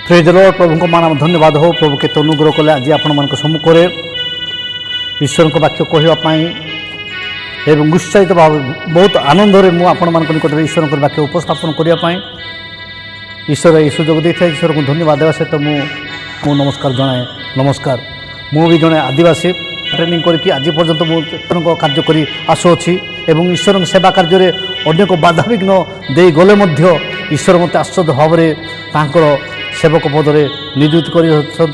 Praise the Lord. प्रभु को मान धन्यवाद हो। प्रभु के अनुग्रह कले आज आपण सम्मुखें ईश्वर को वाक्य कहवाई एवं उत्साहित भाव बहुत आनंद मुझे निकट में ईश्वर को वाक्य उपस्थापन करने ईश्वर ये सुजोग देता ईश्वर को धन्यवाद देवा सहित मु नमस्कार जनाए। नमस्कार। मु भी जड़े आदिवासी ट्रेनिंग करके आज पर्यंत मुझे कार्य कर आसुच्छी एवं ईश्वर सेवा कार्य अनेक बाधाविघ्न दे गले ईश्वर मत आश्चर्य भाव में सेवक पदरे नियुक्त कर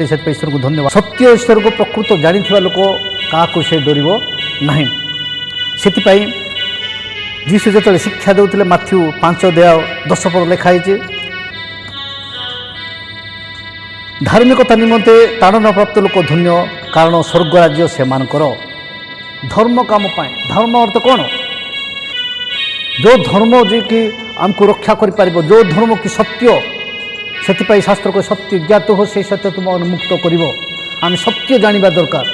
ईश्वर को धन्यवाद। सत्य ईश्वर को प्रकृत जानी लोक क्या से डर ना से जीशु जो शिक्षा देते माथ्यू 5:10 पद लिखाई धार्मिकता निमंते ताड़ना प्राप्त लोक धन्य कारण स्वर्ग राज्य से मानकर। धर्म काम धर्म अर्थ कौन? जो धर्म जी की आमको रक्षा कर जो धर्म की सत्य से शास्त्र को सत्य ज्ञात हो से सत्य तुम मुक्त कर आम सत्य जाना दरकार।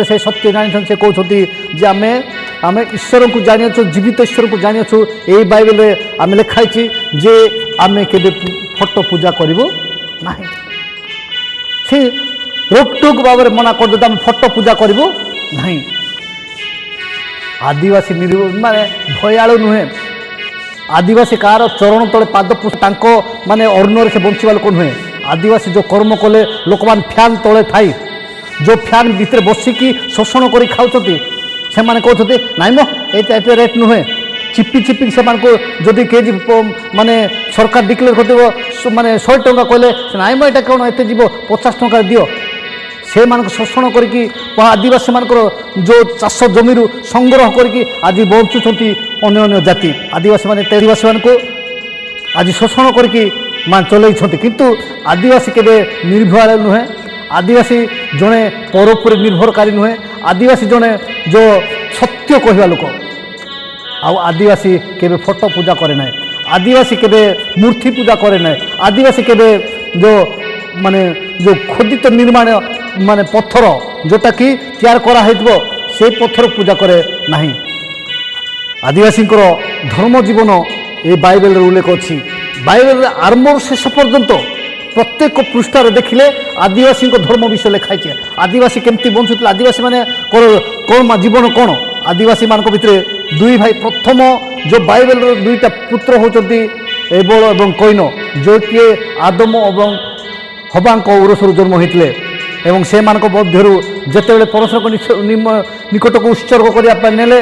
से सत्य जानी से कहते जे आम ईश्वर को जानिछु जीवित ईश्वर को जानिछु। यही बाइबल आम लिखाई जे आम के फोटो पूजा करूँ ना से रोकटोक भाव में मना कर देते फोटो पूजा करूँ ना। आदिवासी माने भयालु नुहे। आदिवासी कार चरण तले पाद माने अर्णर से बंचा लोक नुहे। आदिवासी जो कर्म कले लोक मान फैन तले थाई जो फैन भितर बसिकी शोषण कर खाऊँच से कहते नाई मो ये रेट नुहे चिपी चिपी से जदि केजी माने सरकार डिक्लेयर कर माने 100 टंका कहले नाई मो ये कौन एत जीव 50 टंका दियो से शोषण करके आदिवासी मानकर जो चाष जमी संग्रह करके आज बंचुंट अन्य अन्य जाति आदिवासी मान आदिवासी मान को आज शोषण करके मान चलते किंतु आदिवासी केबे निर्भर नुहे। आदिवासी जड़े परोपर निर्भरकारी नुहे। आदिवासी जड़े जो सत्य कहवा लोक आदिवासी केबे फोटो पूजा करे ना। आदिवासी केबे मूर्ति पूजा करे ना। आदिवासी केबे जो माने जो खोदित निर्माण माने पत्थर जोटा कि तैयार करा हेतबो से पत्थर पूजा करे नाही। आदिवासी धर्म जीवन ये बाइबल उल्लेख अच्छी। बाइबल आरंभ शेष पर्यंत प्रत्येक पृष्ठार देखिले आदिवासी धर्म विषय लिखाई। आदिवासी केमती बंचुते आदिवासी माने कौन जीवन कौन आदिवासी मान भितर दुई भाई प्रथम जो बाइबल दुईटा पुत्र होचंती एबल एवं कैन जो किए आदम एवं हबांक उरसर जन्म होते एवं से मध्यरु जिते परस्पर को निकट को उत्सर्ग करने नेले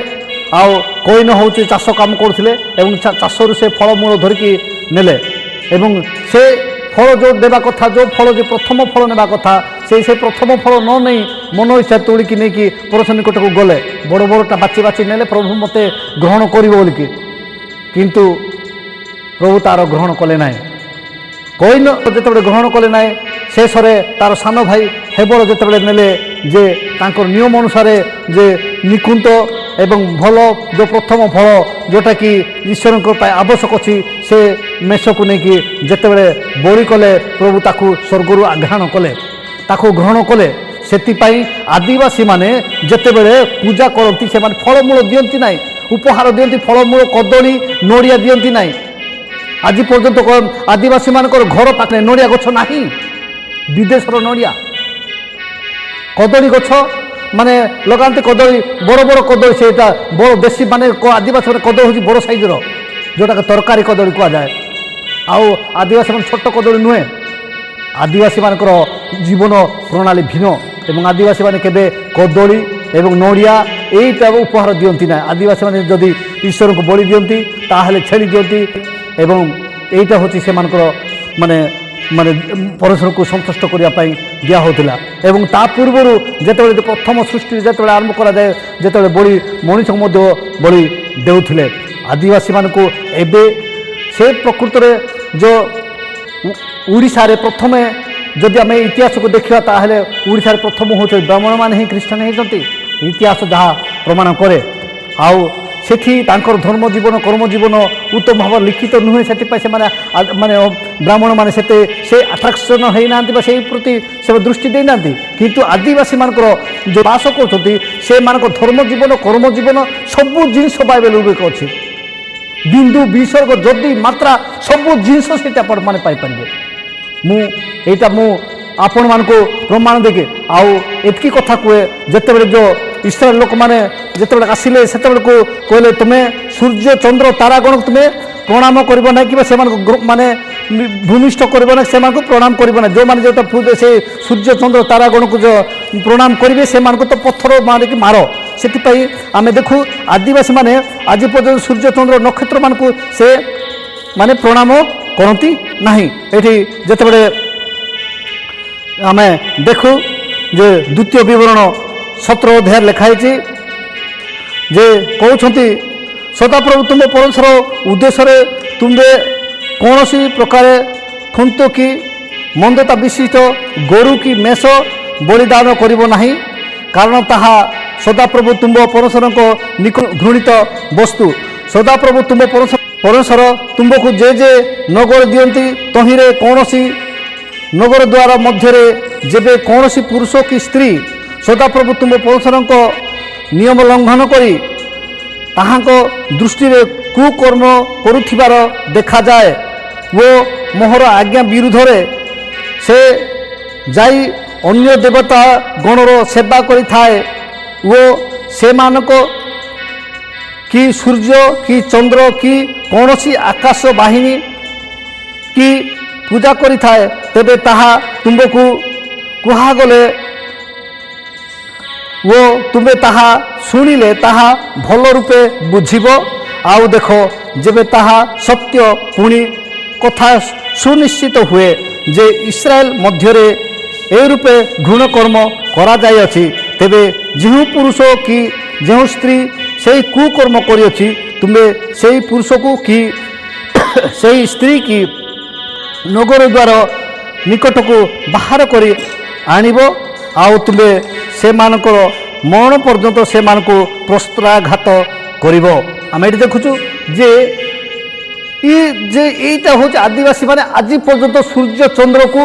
आउ कैन हूँ चाष काम करते चाषर से फलमूल धरिकी नेले एवं से फल जो देवा कथा जो फल जो प्रथम फल नेबा कथा से प्रथम फल न नहीं मन इच्छा तोड़िकी नहीं कि परस्पर निकट को गले बड़ बड़टा बाची बाची नेले प्रभु मते ग्रहण कर किंतु प्रभु तार ग्रहण कले ना। कैन जिते ग्रहण कले ना शेष तार सान भाई हेबल जिते नेले जे तांकर नियम अनुसार जे निकुंत एवं भल जो प्रथम फल जोटा कि ईश्वर आवश्यक अच्छी से मेष को लेकिन जिते बलि कले प्रभु ताकू स्वर्गर आघ्राण कले ताकू ग्रहण कले। से आदिवासी माने जिते पूजा करती से फलमूल दियंती ना उपहार दियंती फलमूल कदली नड़िया दियंती ना। आज पर्यंत आदिवासी मानकर घर पाखे नड़िया गछ ना विदेशर नड़िया कदली गछ माने लगाते कदली बड़ बड़ कदली से बड़ देशी माने आदिवासी माने कदली हूँ बड़ साइजर जोटा तरकारी कदली कहुए आउ आदिवासी मान छोट कदली नुहे। आदिवासी मानकर जीवन प्रणाली भिन्न एवं आदिवासी माने केबे कदली एवं नड़िया यहीटा उपहार दियंती ना। आदिवासी माने जदि ईश्वर को बलि दियंती ताहले छेली दियंती एवं यहीटा हूँ से माने माने परमेश्वर को संतुष्ट करने दिया होता एवं ता पूर्वर जिते प्रथम सृष्टि जिते आरंभ कराए जिते बड़ी मनीष बलि देउथिले आदिवासी मान को एबे से प्रकृत में जो उड़ीसा रे प्रथमे जदि आम इतिहास को देखा ताहले उड़ीसा रे प्रथम होते ब्राह्मण मान ही ख्रीष्टान होती इतिहास जहाँ प्रमाण करे आउ सेठी तांकर धर्म जीवन कर्म जीवन उत्तम भाव लिखित नुहे से माने ब्राह्मण माने से आट्राक्शन होना से प्रति से दृष्टि देना किंतु आदिवासी मानकर जो बास करते से धर्म जीवन कर्म जीवन सबू जिनस बाइबल उल्लेख अच्छी बिंदु विसर्ग जदि मात्रा सबू जिनस से माने पाइपर ମୁଁ ଏଇଟା ମୁଁ ଆପଣମାନଙ୍କୁ ପ୍ରମାଣ ଦେଇକି ଆଉ ଏତିକି କଥା କୁହେ ଯେତେବେଳେ ଯେଉଁ ଇସ୍ରାଏଲ ଲୋକମାନେ ଯେତେବେଳେ ଆସିଲେ ସେତେବେଳକୁ କହିଲେ ତୁମେ ସୂର୍ଯ୍ୟ ଚନ୍ଦ୍ର ତାରାଗଣକୁ ତୁମେ ପ୍ରଣାମ କରିବ ନାହିଁ କିମ୍ବା ସେମାନଙ୍କୁ ମାନେ ଭୂମିଷ୍ଠ କରିବ ନାହିଁ, ସେମାନଙ୍କୁ ପ୍ରଣାମ କରିବ ନାହିଁ। ଯେଉଁମାନେ ଯେଉଁଟା ସେ ସୂର୍ଯ୍ୟ ଚନ୍ଦ୍ର ତାରାଗଣକୁ ଯେଉଁ ପ୍ରଣାମ କରିବେ ସେମାନଙ୍କୁ ତ ପଥର ମାରିକି ମାର। ସେଥିପାଇଁ ଆମେ ଦେଖୁ ଆଦିବାସୀମାନେ ଆଜି ପର୍ଯ୍ୟନ୍ତ ସୂର୍ଯ୍ୟ ଚନ୍ଦ୍ର ନକ୍ଷତ୍ରମାନଙ୍କୁ ସେ ମାନେ ପ୍ରଣାମ କରନ୍ତି ନାହିଁ। ଏଠି ଯେତେବେଳେ ଆମେ ଦେଖୁ ଯେ ଦ୍ୱିତୀୟ ବିବରଣ 17 ଅଧ୍ୟାୟରେ ଲେଖା ହେଇଛି ଯେ କହୁଛନ୍ତି ସଦାପ୍ରଭୁ ତୁମ ପରମେଶ୍ୱର ଉଦ୍ଦେଶ୍ୟରେ ତୁମେ କୌଣସି ପ୍ରକାର ଖୁନ୍ତ କି ମନ୍ଦତା ବିଶିଷ୍ଟ ଗୋରୁ କି ମେଷ ବଳିଦାନ କରିବ ନାହିଁ, କାରଣ ତାହା ସଦାପ୍ରଭୁ ତୁମ ପରମେଶ୍ୱରଙ୍କ ଘୃଣିତ ବସ୍ତୁ। ସଦାପ୍ରଭୁ ତୁମ ପରମେଶ୍ୱର ତୁମକୁ ଯେ ନଗର ଦିଅନ୍ତି ତହିଁରେ କୌଣସି ନଗର ଦ୍ୱାର ମଧ୍ୟରେ ଯେବେ କୌଣସି ପୁରୁଷ କି ସ୍ତ୍ରୀ ସଦାପ୍ରଭୁ ତୁମ ପରମେଶ୍ୱରଙ୍କ ନିୟମ ଲଙ୍ଘନ କରି ତାହାଙ୍କ ଦୃଷ୍ଟିରେ କୁକର୍ମ କରୁଥିବାର ଦେଖାଯାଏ ଓ ମୋହର ଆଜ୍ଞା ବିରୁଦ୍ଧରେ ସେ ଯାଇ ଅନ୍ୟ ଦେବତା ଗଣର ସେବା କରିଥାଏ ଓ ସେମାନଙ୍କ କି ସୂର୍ଯ୍ୟ କି ଚନ୍ଦ୍ର କି କୌଣସି ଆକାଶ ବାହିନୀ କି ପୂଜା କରିଥାଏ, ତେବେ ତାହା ତୁମକୁ କୁହାଗଲେ ଓ ତୁମେ ତାହା ଶୁଣିଲେ ତାହା ଭଲ ରୂପେ ବୁଝିବ। ଆଉ ଦେଖ ଯେବେ ତାହା ସତ୍ୟ ପୁଣି କଥା ସୁନିଶ୍ଚିତ ହୁଏ ଯେ ଇସ୍ରାଏଲ ମଧ୍ୟରେ ଏ ରୂପେ ଘୃଣକର୍ମ କରାଯାଇଅଛି, ତେବେ ଯେଉଁ ପୁରୁଷ କି ଯେଉଁ ସ୍ତ୍ରୀ ସେହି କୁକର୍ମ କରିଅଛି ତୁମେ ସେହି ପୁରୁଷକୁ କି ସେହି ସ୍ତ୍ରୀ କି ନଗର ଦ୍ୱାର ନିକଟକୁ ବାହାର କରି ଆଣିବ। ଆଉ ତୁମେ ସେମାନଙ୍କର ମରଣ ପର୍ଯ୍ୟନ୍ତ ସେମାନଙ୍କୁ ପ୍ରସ୍ତ୍ରାଘାତ କରିବ। ଆମେ ଏଠି ଦେଖୁଛୁ ଯେ ଏଇଟା ହେଉଛି ଆଦିବାସୀମାନେ ଆଜି ପର୍ଯ୍ୟନ୍ତ ସୂର୍ଯ୍ୟ ଚନ୍ଦ୍ରକୁ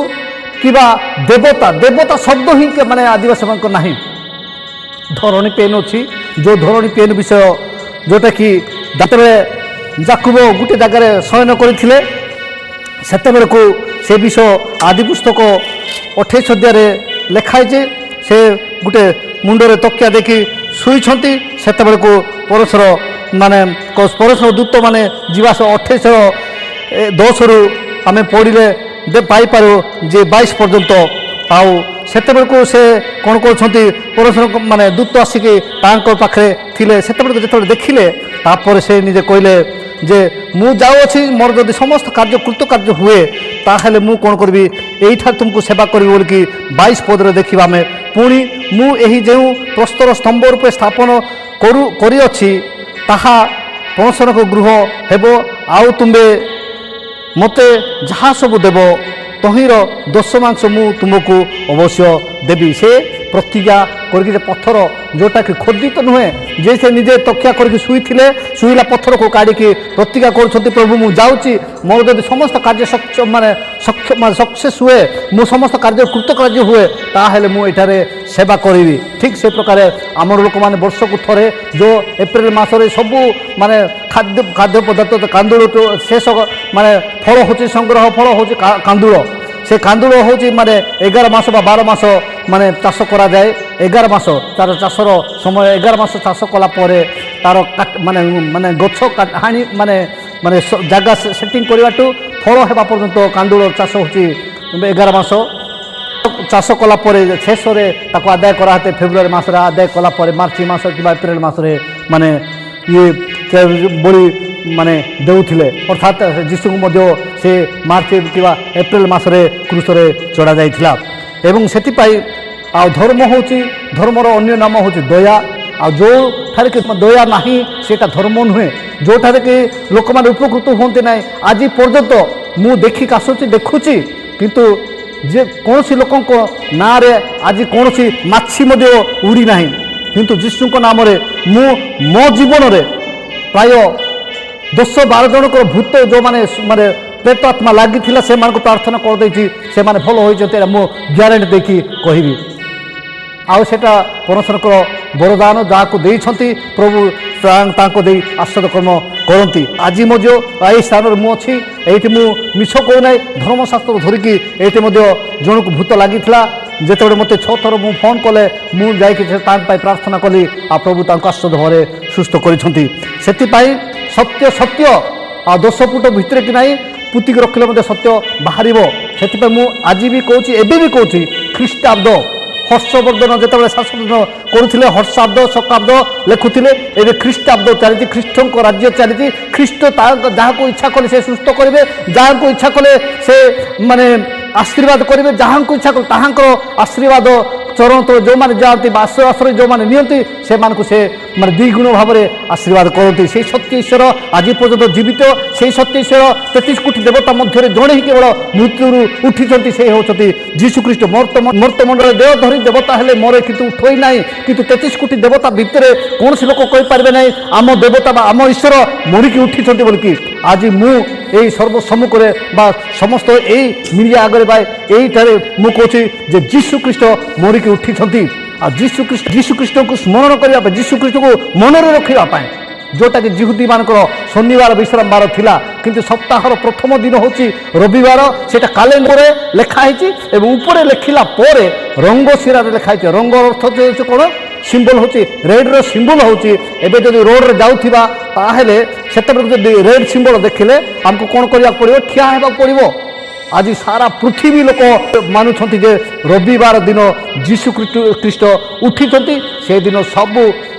କିମ୍ବା ଦେବତା ଶବ୍ଦ ହିଁ ମାନେ ଆଦିବାସୀମାନଙ୍କ ନାହିଁ। ଧରଣୀ ପେନ୍ ଅଛି, ଯେଉଁ ଧରଣୀ ପେନ୍ ବିଷୟ ଯେଉଁଟାକି ଯେତେବେଳେ ଜାକୁବ ଗୋଟେ ଜାଗାରେ ଶୟନ କରିଥିଲେ ସେତେବେଳକୁ ସେ ବିଷୟ ଆଦି ପୁସ୍ତକ 28 ଅଧ୍ୟାୟରେ ଲେଖା ହେଇଛି। ସେ ଗୋଟେ ମୁଣ୍ଡରେ ତକିଆ ଦେଖି ଶୋଇଛନ୍ତି, ସେତେବେଳକୁ ପରଶର ଦୂତ ମାନେ ଯିବା 28:10 ଆମେ ପଢ଼ିଲେ ପାଇପାରୁ ଯେ 22 ପର୍ଯ୍ୟନ୍ତ। ଆଉ ସେତେବେଳକୁ ସେ କ'ଣ କରୁଛନ୍ତି, ପରଶୁର ଦୂତ ଆସିକି ତାଙ୍କ ପାଖରେ ଥିଲେ। ସେତେବେଳକୁ ଯେତେବେଳେ ଦେଖିଲେ ତାପରେ ସେ ନିଜେ କହିଲେ ଯେ ମୁଁ ଯାଉଅଛି, ମୋର ଯଦି ସମସ୍ତ କାର୍ଯ୍ୟ କୃତକାର୍ଯ୍ୟ ହୁଏ ତାହେଲେ ମୁଁ କ'ଣ କରିବି, ଏଇଠାରେ ତୁମକୁ ସେବା କରିବି ବୋଲିକି 22 ପଦରେ ଦେଖିବା ଆମେ। ପୁଣି ମୁଁ ଏହି ଯେଉଁ ପ୍ରସ୍ତର ସ୍ତମ୍ଭ ରୂପେ ସ୍ଥାପନ କରିଅଛି ତାହା ପରମେଶ୍ୱରଙ୍କ ଗୃହ ହେବ। ଆଉ ତୁମେ ମୋତେ ଯାହା ସବୁ ଦେବ ତହିଁର ଦଶମାଂଶ ମୁଁ ତୁମକୁ ଅବଶ୍ୟ ଦେବି। ସେ ପ୍ରତିଜ୍ଞା କରିକି ଯେ ପଥର ଯେଉଁଟାକି ଖୋଦିତ ନୁହେଁ, ଯେ ସେ ନିଜେ ତକିଆ କରିକି ଶୋଇଲା ପଥରକୁ କାଢ଼ିକି ପ୍ରତିଜ୍ଞା କରୁଛନ୍ତି, ପ୍ରଭୁ ମୁଁ ଯାଉଛି, ମୋର ଯଦି ସମସ୍ତ କାର୍ଯ୍ୟ ସକ୍ସେସ୍ ହୁଏ, ମୁଁ ସମସ୍ତ କାର୍ଯ୍ୟ କୃତକାର୍ଯ୍ୟ ହୁଏ, ତାହେଲେ ମୁଁ ଏଠାରେ ସେବା କରିବି। ଠିକ୍ ସେ ପ୍ରକାର ଆମର ଲୋକମାନେ ବର୍ଷକୁ ଥରେ ଯେଉଁ ଏପ୍ରିଲ ମାସରେ ସବୁ ଖାଦ୍ୟ ପଦାର୍ଥ କାନ୍ଦୁଳ ଶେଷ ଫଳ ହେଉଛି ସଂଗ୍ରହ, ଫଳ ହେଉଛି କାନ୍ଦୁଳ। ସେ କାନ୍ଦୁଳ ହେଉଛି 11 ମାସ ବା 12 ମାସ ଚାଷ କରାଯାଏ। 11 ମାସ ତାର ଚାଷର ସମୟ, 11 ମାସ ଚାଷ କଲା ପରେ ତାର ଗଛ ହାଣି ଜାଗା ସେଟିଂ କରିବାଠୁ ଫଳ ହେବା ପର୍ଯ୍ୟନ୍ତ କାନ୍ଦୁଳ ଚାଷ ହେଉଛି 11 ମାସ। ଚାଷ କଲା ପରେ ଶେଷରେ ତାକୁ ଆଦାୟ କରାହେଇଥାଏ ଫେବୃଆରୀ ମାସରେ, ଆଦାୟ କଲା ପରେ ମାର୍ଚ୍ଚ ମାସ କିମ୍ବା ଏପ୍ରିଲ ମାସରେ ବଳି ଦେଉଥିଲେ। ଅର୍ଥାତ୍ ଯୀଶୁଙ୍କୁ ମଧ୍ୟ ସେ ମାର୍ଚ୍ଚ କିମ୍ବା ଏପ୍ରିଲ ମାସରେ କ୍ରୁଶରେ ଚଢ଼ା ଯାଇଥିଲା। ଏବଂ ସେଥିପାଇଁ ଆଉ ଧର୍ମ ହେଉଛି, ଧର୍ମର ଅନ୍ୟ ନାମ ହେଉଛି ଦୟା। ଆଉ ଯେଉଁଠାରେ କି ଦୟା ନାହିଁ ସେଇଟା ଧର୍ମ ନୁହେଁ। ଯେଉଁଠାରେ କି ଲୋକମାନେ ଉପକୃତ ହୁଅନ୍ତି ନାହିଁ, ଆଜି ପର୍ଯ୍ୟନ୍ତ ମୁଁ ଦେଖୁଛି, କିନ୍ତୁ ଯେ କୌଣସି ଲୋକଙ୍କ ନାଁରେ ଆଜି କୌଣସି ମାଛି ମଧ୍ୟ ଉଡ଼ି ନାହିଁ। କିନ୍ତୁ ଯୀଶୁଙ୍କ ନାମରେ ମୁଁ ମୋ ଜୀବନରେ ପ୍ରାୟ 10-12 ଜଣଙ୍କର ଭୂତ ଯେଉଁମାନେ ପ୍ରେତ ଆତ୍ମା ଲାଗିଥିଲା ସେମାନଙ୍କୁ ପ୍ରାର୍ଥନା କରିଦେଇଛି, ସେମାନେ ଭଲ ହୋଇଛନ୍ତି, ମୁଁ ଗ୍ୟାରେଣ୍ଟି ଦେଇକି କହିବି। ଆଉ ସେଟା ପରମେଶ୍ୱରଙ୍କର ବରଦାନ ଯାହାକୁ ଦେଇଛନ୍ତି ପ୍ରଭୁ ତାଙ୍କୁ ଦେଇ ଆଶ୍ଚର୍ଯ୍ୟ କର୍ମ କରନ୍ତି। ଆଜି ମଧ୍ୟ ଏହି ସ୍ଥାନରେ ମୁଁ ଅଛି, ଏଇଠି ମୁଁ ମିଛ କହୁନାହିଁ, ଧର୍ମଶାସ୍ତ୍ର ଧରିକି ଏଇଠି ମଧ୍ୟ ଜଣକୁ ଭୂତ ଲାଗିଥିଲା। ଯେତେବେଳେ ମୋତେ 6 ଥର ମୁଁ ଫୋନ୍ କଲେ, ମୁଁ ଯାଇକି ତାଙ୍କ ପାଇଁ ପ୍ରାର୍ଥନା କଲି, ଆଉ ପ୍ରଭୁ ତାଙ୍କୁ ଆଶ୍ଚର୍ଯ୍ୟ ଭାବରେ ସୁସ୍ଥ କରିଛନ୍ତି। ସେଥିପାଇଁ ସତ୍ୟ ସତ୍ୟ, ଆଉ 10 ଫୁଟ ଭିତରେ କି ନାହିଁ ପୁତିକି ରଖିଲେ ମଧ୍ୟ ସତ୍ୟ ବାହାରିବ। ସେଥିପାଇଁ ମୁଁ ଆଜି ବି କହୁଛି, ଏବେ ବି କହୁଛି, ଖ୍ରୀଷ୍ଟାବ୍ଦ ହର୍ଷବର୍ଦ୍ଧନ ଯେତେବେଳେ ଶାସନ କରୁଥିଲେ ହର୍ଷାବ୍ଦ ଶକାବ୍ଦ ଲେଖୁଥିଲେ, ଏବେ ଖ୍ରୀଷ୍ଟାବ୍ଦ ଚାଲିଛି, ଖ୍ରୀଷ୍ଟଙ୍କ ରାଜ୍ୟ ଚାଲିଛି। ଖ୍ରୀଷ୍ଟ ଯାହାକୁ ଇଚ୍ଛା କଲେ ସେ ସୁସ୍ଥ କରିବେ, ଯାହାକୁ ଇଚ୍ଛା କଲେ ସେ ମାନେ ଆଶୀର୍ବାଦ କରିବେ, ଯାହାଙ୍କୁ ଇଚ୍ଛା କଲେ ତାହାଙ୍କର ଆଶୀର୍ବାଦ ଚରଣ ତଳେ ଯେଉଁମାନେ ଯାଆନ୍ତି ବା ଆଶ୍ରୟ ଯେଉଁମାନେ ନିଅନ୍ତି ସେମାନଙ୍କୁ ସେ ମାନେ ଦ୍ୱିଗୁଣ ଭାବରେ ଆଶୀର୍ବାଦ କରନ୍ତି। ସେହି ସତ୍ୟ ଈଶ୍ୱର ଆଜି ପର୍ଯ୍ୟନ୍ତ ଜୀବିତ, ସେହି ସତ୍ୟ ଈଶ୍ୱର 33 କୋଟି ଦେବତା ମଧ୍ୟରେ ଜଣେ ହିଁ କେବଳ ମୃତ୍ୟୁରୁ ଉଠିଛନ୍ତି, ସେ ହେଉଛନ୍ତି ଯୀଶୁଖ୍ରୀଷ୍ଟ। ମର୍ତ୍ତମଣ୍ଡଳରେ ଦେହ ଧରି ଦେବତା ହେଲେ ମରେ କିନ୍ତୁ ଉଠୋଇ ନାହିଁ। କିନ୍ତୁ 33 କୋଟି ଦେବତା ଭିତରେ କୌଣସି ଲୋକ କହିପାରିବେ ନାହିଁ ଆମ ଦେବତା ବା ଆମ ଈଶ୍ୱର ମରିକି ଉଠିଛନ୍ତି ବୋଲିକି। ଆଜି ମୁଁ এই সর্বসম্মুখে বা সমস্ত এই মিডিয়া আগরে বা এইটারে মু কହୁଛି যে ଯୀଶୁଖ୍ରୀଷ୍ଟ ମରିକି ଉଠିଛନ୍ତି। ଆଉ ଯୀଶୁଖ୍ରୀଷ୍ଟଙ୍କୁ ସ୍ମରଣ କରିବା ପାଇଁ, ଯୀଶୁଖ୍ରୀଷ୍ଟକୁ ମନରେ ରଖିବା ପାଇଁ, ଯେଉଁଟାକି ଜିହୁଦୀମାନଙ୍କର ଶନିବାର ବିଶ୍ରାମ ବାର ଥିଲା, କିନ୍ତୁ ସପ୍ତାହର ପ୍ରଥମ ଦିନ ହେଉଛି ରବିବାର। ସେଇଟା କ୍ୟାଲେଣ୍ଡରରେ ଲେଖା ହେଇଛି ଏବଂ ଉପରେ ଲେଖିଲା ପରେ ରଙ୍ଗ ଶିରାରେ ଲେଖା ହେଇଛି। ରଙ୍ଗର ଅର୍ଥ ହେଉଛି କ'ଣ? ସିମ୍ବଲ ହେଉଛି ରେଡ୍ର ସିମ୍ବଲ ହେଉଛି। ଏବେ ଯଦି ରୋଡ଼ରେ ଯାଉଥିବା ତାହେଲେ ସେତେବେଳେ ଯଦି ରେଡ୍ ସିମ୍ବଲ ଦେଖିଲେ ଆମକୁ କ'ଣ କରିବାକୁ ପଡ଼ିବ? ଠିଆ ହେବାକୁ ପଡ଼ିବ। ଆଜି ସାରା ପୃଥିବୀ ଲୋକ ମାନୁଛନ୍ତି ଯେ ରବିବାର ଦିନ ଯୀଶୁଖ୍ରୀଷ୍ଟ ଉଠିଛନ୍ତି। ସେଦିନ ସବୁ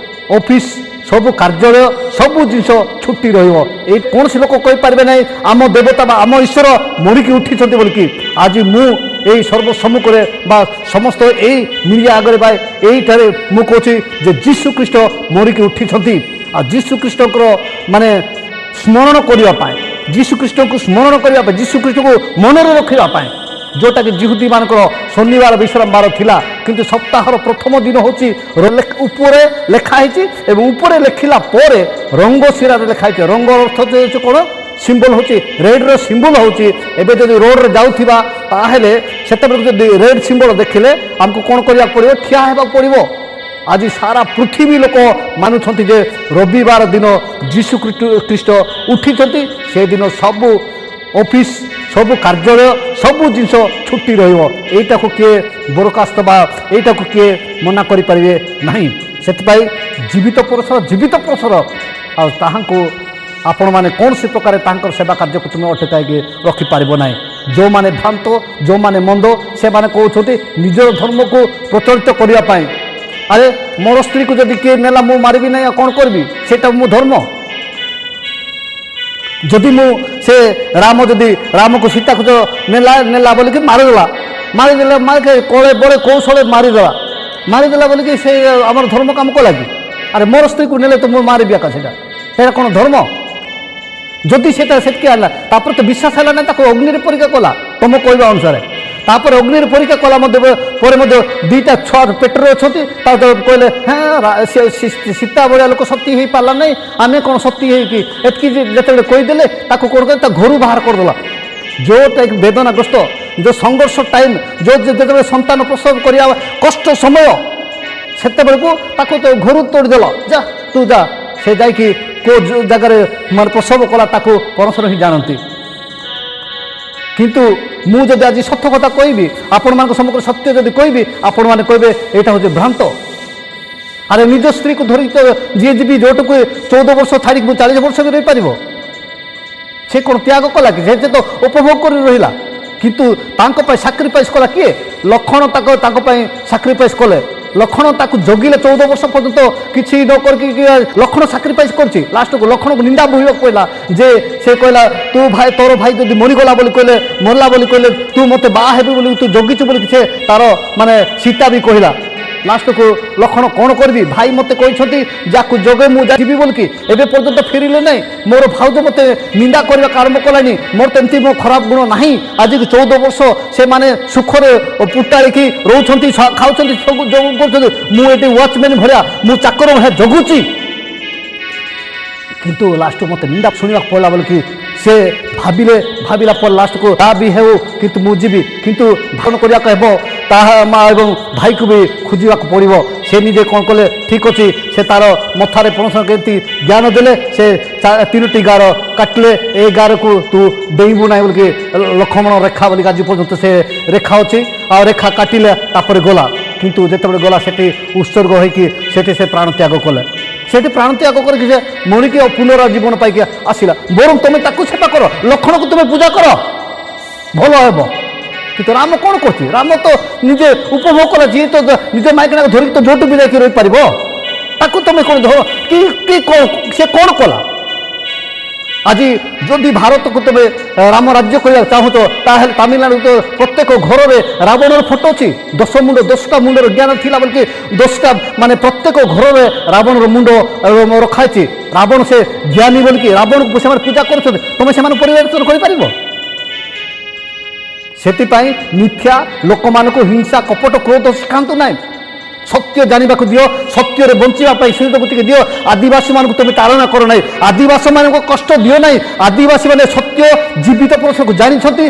ଅଫିସ୍, ସବୁ କାର୍ଯ୍ୟାଳୟ, ସବୁ ଜିନିଷ ଛୁଟି ରହିବ। ଏଇ କୌଣସି ଲୋକ କହିପାରିବେ ନାହିଁ ଆମ ଦେବତା ବା ଆମ ଈଶ୍ୱର ମରିକି ଉଠିଛନ୍ତି ବୋଲିକି। ଆଜି ମୁଁ এই সর্বসম্মুখে বা সমস্ত এই মিডিয়া আগরে বা এইটারে ମୁଁ କହୁଛି যে ଯୀଶୁଖ୍ରୀଷ୍ଟ মরিকি উঠিଛନ୍ତି। আর ଯୀଶୁଖ୍ରୀଷ୍ଟଙ୍କର ମାନେ ସ୍ମରଣ କରିବା ପାଇଁ, ଯୀଶୁଖ୍ରୀଷ୍ଟଙ୍କୁ ସ୍ମରଣ କରିବା ପାଇଁ, ଯୀଶୁଖ୍ରୀଷ୍ଟକୁ ମନରେ ରଖିବା ପାଇଁ, ଯେଉଁଟାକି ଜିହୁଦୀମାନଙ୍କର ଶନିବାର ବିଶ୍ରାମ ବାର ଥିଲା, କିନ୍ତୁ ସପ୍ତାହର ପ୍ରଥମ ଦିନ ହେଉଛି ଉପରେ ଲେଖା ହେଇଛି ଏବଂ ଉପରେ ଲେଖିଲା ପରେ ରଙ୍ଗ ଶିରାରେ ଲେଖା ହେଇଛି। ରଙ୍ଗର ଅର୍ଥ ହେଉଛି କ'ଣ? ସିମ୍ବଲ ହେଉଛି ରେଡ୍ର ସିମ୍ବଲ ହେଉଛି। ଏବେ ଯଦି ରୋଡ଼ରେ ଯାଉଥିବା ତାହେଲେ ସେତେବେଳେ ଯଦି ରେଡ୍ ସିମ୍ବଲ ଦେଖିଲେ ଆମକୁ କ'ଣ କରିବାକୁ ପଡ଼ିବ? ଠିଆ ହେବାକୁ ପଡ଼ିବ। ଆଜି ସାରା ପୃଥିବୀ ଲୋକ ମାନୁଛନ୍ତି ଯେ ରବିବାର ଦିନ ଯୀଶୁଖ୍ରୀଷ୍ଟ ଉଠିଛନ୍ତି। ସେଦିନ ସବୁ ଅଫିସ୍, ସବୁ କାର୍ଯ୍ୟାଳୟ, ସବୁ ଜିନିଷ ଛୁଟି ରହିବ। ଏଇଟାକୁ କିଏ ବରଖାସ୍ତ ବା ଏଇଟାକୁ କିଏ ମନା କରିପାରିବେ ନାହିଁ। ସେଥିପାଇଁ ଜୀବିତ ପରଶର ଆଉ ତାହାଙ୍କୁ ଆପଣମାନେ କୌଣସି ପ୍ରକାର ତାଙ୍କର ସେବା କାର୍ଯ୍ୟକୁ ତୁମେ ଅଟକାଇକି ରଖିପାରିବ ନାହିଁ। ଯେଉଁମାନେ ଭ୍ରାନ୍ତ, ଯେଉଁମାନେ ମନ୍ଦ, ସେମାନେ କହୁଛନ୍ତି ନିଜର ଧର୍ମକୁ ପ୍ରଚଳିତ କରିବା ପାଇଁ, ଆରେ ମୋର ସ୍ତ୍ରୀକୁ ଯଦି କିଏ ନେଲା ମୁଁ ମାରିବି ନାହିଁ, ଆଉ କ'ଣ କରିବି? ସେଇଟା ମୁଁ ଧର୍ମ? ଯଦି ମୁଁ ସେ ଯଦି ରାମକୁ ସୀତାକୁ ନେଲା ବୋଲିକି ମାରିଦେଲା କଳେ ବଳେ କୌଶଳେ ମାରିଦେଲା ବୋଲିକି ସେ ଆମର ଧର୍ମ କାମ କଲା କି? ଆରେ ମୋର ସ୍ତ୍ରୀକୁ ନେଲେ ତ ମୁଁ ମାରିବି ଏକା। ସେଇଟା କ'ଣ ଧର୍ମ? ଯଦି ସେଟା ସେତିକି ହେଲା, ତାପରେ ତ ବିଶ୍ୱାସ ହେଲା ନାହିଁ, ତାକୁ ଅଗ୍ନିରେ ପରୀକ୍ଷା କଲା ତମ କହିବା ଅନୁସାରେ। ତାପରେ ଅଗ୍ନିରେ ପରୀକ୍ଷା କଲା ମଧ୍ୟ ପରେ ମଧ୍ୟ 2ଟା ଛୁଆ ପେଟରେ ଅଛନ୍ତି। ତାପରେ କହିଲେ ହଁ ସୀତା ଭଳିଆ ଲୋକ ସତୀ ହେଇପାରିଲା ନାହିଁ, ଆମେ କ'ଣ ସତୀ ହେଇକି ଏତିକି ଯେତେବେଳେ କହିଦେଲେ ତାକୁ କ'ଣ କଲେ ତା ଘରୁ ବାହାର କରିଦେଲା। ଯେଉଁଟା ବେଦନାଗ୍ରସ୍ତ, ଯେଉଁ ସଂଘର୍ଷ ଟାଇମ୍, ଯେତେବେଳେ ସନ୍ତାନ ପ୍ରସବ କରିବା କଷ୍ଟ ସମୟ, ସେତେବେଳକୁ ତାକୁ ତ ଘରୁ ତୋଡ଼ିଦେଲ, ଯା ତୁ ଯା। ସେ ଯାଇକି କେଉଁ ଜାଗାରେ ମାନେ ପ୍ରସବ କଲା ତାକୁ ପରମେଶ୍ୱର ହିଁ ଜାଣନ୍ତି। କିନ୍ତୁ ମୁଁ ଯଦି ଆଜି ସତ୍ୟ କଥା କହିବି, ଆପଣମାନଙ୍କ ସମ୍ମୁଖରେ ସତ୍ୟ ଯଦି କହିବି, ଆପଣମାନେ କହିବେ ଏଇଟା ହେଉଛି ଭ୍ରାନ୍ତ। ଆରେ ନିଜ ସ୍ତ୍ରୀକୁ ଧରିକି ତ ଯିଏ ଯିବି ଯୋଉଟାକୁ 14 ବର୍ଷ ଛାଡ଼ିକି ମୁଁ 40 ବର୍ଷ ବି ରହିପାରିବ? ସେ କ'ଣ ତ୍ୟାଗ କଲା କି? ସେ ତ ଉପଭୋଗ କରି ରହିଲା। କିନ୍ତୁ ତାଙ୍କ ପାଇଁ ସାକ୍ରିଫାଇସ୍ କଲା କିଏ? ଲକ୍ଷ୍ମଣ ତାଙ୍କ ପାଇଁ ସାକ୍ରିଫାଇସ୍ କଲେ। ଲକ୍ଷ୍ମଣ ତାକୁ ଜଗିଲେ 14 ବର୍ଷ ପର୍ଯ୍ୟନ୍ତ କିଛି ନ କରିକି ଲକ୍ଷ୍ମଣ ସାକ୍ରିଫାଇସ୍ କରିଛି। ଲାଷ୍ଟକୁ ଲକ୍ଷ୍ମଣକୁ ନିନ୍ଦା ବୋହିବାକୁ କହିଲା ଯେ ସେ କହିଲା ତୋର ଭାଇ ଯଦି ମରିଗଲା ବୋଲି କହିଲେ, ମରିଲା ବୋଲି କହିଲେ, ତୁ ମୋତେ ବାହା ହେବି ବୋଲି ତୁ ଜଗିଛୁ ବୋଲିକି ସେ ତାର ମାନେ ସୀତା ବି କହିଲା। ଲାଷ୍ଟକୁ ଲକ୍ଷ୍ମଣ କ'ଣ କରିବି? ଭାଇ ମୋତେ କହିଛନ୍ତି ଯାକୁ ଜଗେ ମୁଁ ଯିବି ବୋଲିକି, ଏବେ ପର୍ଯ୍ୟନ୍ତ ଫେରିଲେ ନାହିଁ। ମୋର ଭାଉଜ ମୋତେ ନିନ୍ଦା କରିବାକୁ ଆରମ୍ଭ କଲାନି। ମୋର ତ ଏମିତି ମୋ ଖରାପ ଗୁଣ ନାହିଁ। ଆଜିକୁ 14 ବର୍ଷ ସେମାନେ ସୁଖରେ ପୁଟାଳିକି ରହୁଛନ୍ତି, ଖାଉଛନ୍ତି, ସବୁ କରୁଛନ୍ତି। ମୁଁ ଏଠି ୱାଚମ୍ୟାନ୍ ଭଳିଆ, ମୁଁ ଚାକର ଭଳିଆ ଜଗୁଛି। କିନ୍ତୁ ଲାଷ୍ଟକୁ ମୋତେ ନିନ୍ଦା ଶୁଣିବାକୁ ପଡ଼ିଲା ବୋଲିକି ସେ ଭାବିଲା ପରେ ଲାଷ୍ଟକୁ ତାହା ବି ହେଉ କିନ୍ତୁ ମୁଁ ଯିବି, କିନ୍ତୁ ଧାରଣ କରିବାକୁ ହେବ, ତାହା ମା ଏବଂ ଭାଇକୁ ବି ଖୋଜିବାକୁ ପଡ଼ିବ। ସେ ନିଜେ କ'ଣ କଲେ ଠିକ୍ ଅଛି ସେ ତାର ମଥାରେ ପଣସ କେମିତି ଜ୍ଞାନ ଦେଲେ ସେ 3ଟି ଗାର କାଟିଲେ ଏ ଗାରକୁ ତୁ ଡେଇଁବୁ ନାହିଁ ବୋଲିକି ଲକ୍ଷ୍ମଣ ରେଖା ବୋଲିକି ଆଜି ପର୍ଯ୍ୟନ୍ତ ସେ ରେଖା ଅଛି ଆଉ ରେଖା କାଟିଲେ ତାପରେ ଗଲା କିନ୍ତୁ ଯେତେବେଳେ ଗଲା ସେଠି ଉତ୍ସର୍ଗ ହୋଇକି ସେଠି ସେ ପ୍ରାଣ ତ୍ୟାଗ କଲେ ସେଠି ପ୍ରାଣ ତ୍ୟାଗ କରିକି ସେ ମଣିକି ଆଉ ପୁନର୍ଜୀବନ ପାଇକି ଆସିଲା ବରଂ ତମେ ତାକୁ ସେବା କର ଲକ୍ଷ୍ମଣକୁ ତୁମେ ପୂଜା କର ଭଲ ହେବ କିନ୍ତୁ ରାମ କ'ଣ କରୁଛି ରାମ ତ ନିଜେ ଉପଭୋଗ କଲା ଯିଏ ତ ନିଜ ମାଇକିଣାକୁ ଧରିକି ତ ଯୋଉଠୁ ବି ଯାଇକି ରହିପାରିବ ତାକୁ ତମେ କ'ଣ ଧର କି ସେ କ'ଣ କଲା ଆଜି ଯଦି ଭାରତକୁ ତମେ ରାମ ରାଜ୍ୟ କରିବାକୁ ଚାହୁଁଛ ତାହେଲେ ତାମିଲନାଡୁ ତ ପ୍ରତ୍ୟେକ ଘରରେ ରାବଣର ଫଟୋ ଅଛି 10ଟା ମୁଣ୍ଡର ଜ୍ଞାନ ଥିଲା ବୋଲିକି 10ଟା ମାନେ ପ୍ରତ୍ୟେକ ଘରରେ ରାବଣର ମୁଣ୍ଡ ରଖାହେଇଛି ରାବଣ ସେ ଜ୍ଞାନୀ ବୋଲିକି ରାବଣକୁ ସେମାନେ ପୂଜା କରୁଛନ୍ତି ତମେ ସେମାନଙ୍କୁ ପରିବର୍ତ୍ତନ କରିପାରିବ ସେଥିପାଇଁ ମିଥ୍ୟା ଲୋକମାନଙ୍କୁ ହିଂସା କପଟ କ୍ରୋଧ ଶିଖାନ୍ତୁ ନାହିଁ ସତ୍ୟ ଜାଣିବାକୁ ଦିଅ ସତ୍ୟରେ ବଞ୍ଚିବା ପାଇଁ ସୁଯୋଗ ଟିକେ ଦିଅ ଆଦିବାସୀମାନଙ୍କୁ ତୁମେ ତାଡ଼ନା କର ନାହିଁ ଆଦିବାସୀମାନଙ୍କୁ କଷ୍ଟ ଦିଅ ନାହିଁ ଆଦିବାସୀମାନେ ସତ୍ୟ ଜୀବିତ ପୁରୁଷକୁ ଜାଣିଛନ୍ତି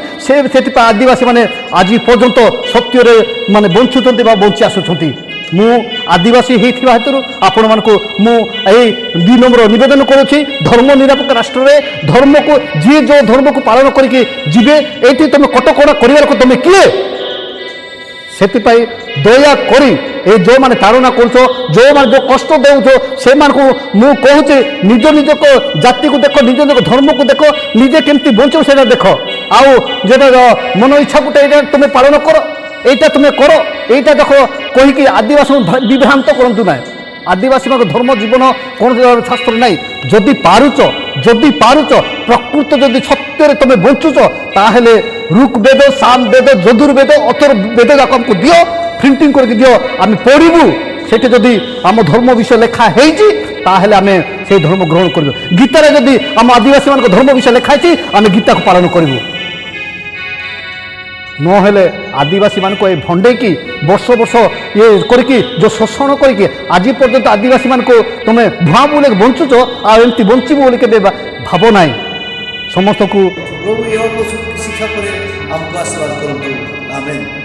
ସେଥିପାଇଁ ଆଦିବାସୀମାନେ ଆଜି ପର୍ଯ୍ୟନ୍ତ ସତ୍ୟରେ ମାନେ ବଞ୍ଚୁଛନ୍ତି ବା ବଞ୍ଚି ଆସୁଛନ୍ତି ମୁଁ ଆଦିବାସୀ ହେଇଥିବା ହେତୁରୁ ଆପଣମାନଙ୍କୁ ମୁଁ ଏହି 2 ନମ୍ବର ନିବେଦନ କରୁଛି ଧର୍ମ ନିରପେକ୍ଷ ରାଷ୍ଟ୍ରରେ ଧର୍ମକୁ ଯିଏ ଯେଉଁ ଧର୍ମକୁ ପାଳନ କରିକି ଯିବେ ଏଇଠି ତୁମେ କଟକଣା କରିବାକୁ ତୁମେ କିଏ ସେଥିପାଇଁ ଦୟାକରି ଏ ଯେଉଁମାନେ ତାଡ଼ନା କରୁଛ ଯେଉଁମାନେ ଯେଉଁ କଷ୍ଟ ଦେଉଛ ସେମାନଙ୍କୁ ମୁଁ କହୁଛି ନିଜ ଜାତିକୁ ଦେଖ ନିଜ ଧର୍ମକୁ ଦେଖ ନିଜେ କେମିତି ବଞ୍ଚ ସେଇଟା ଦେଖ ଆଉ ଯେଟା ମନ ଇଚ୍ଛା ଗୋଟେ ଏଇଟା ତୁମେ ପାଳନ କର এইটা তুমি করো এইটা দেখো কহিকি আদিবাসী বিভ্রান্ত করন্তু না আদিবাসীମାନଙ୍କ ধর্ম জীবন কোন শাস্ত্র নাই যদি পারুছ প্রকৃত যদি সত্যরে তুমি বঞ্চুছ তাহলে ঋগ্বেদ সামবেদ যজুর্বেদ অথর্ববেদ যাক আমাকে দিও প্রিন্টিং করে দিও আমি পড়িবু সেটি যদি আম ধর্ম বিষয় লেখা হয়েছি তাহলে আমি সেই ধর্ম গ্রহণ করব গীতারে যদি আম আদিবাসী মান ধর্ম বিষয় লেখা হয়েছি আমি গীতাকে পালন করব নহলে আদিবাসী মানুষ এই ভণ্ডেকি বর্ষ ইয়ে করি যে শোষণ করি আজ পর্যন্ত আদিবাসী মানুষ তুমি ভুয়া বলে বঞ্চুছ আর এমতি বঞ্চব বলে কেবে ভাব নাই সমস্ত প্রভু এই শিক্ষা করে আমাকে আশীর্বাদ করুন আমেন।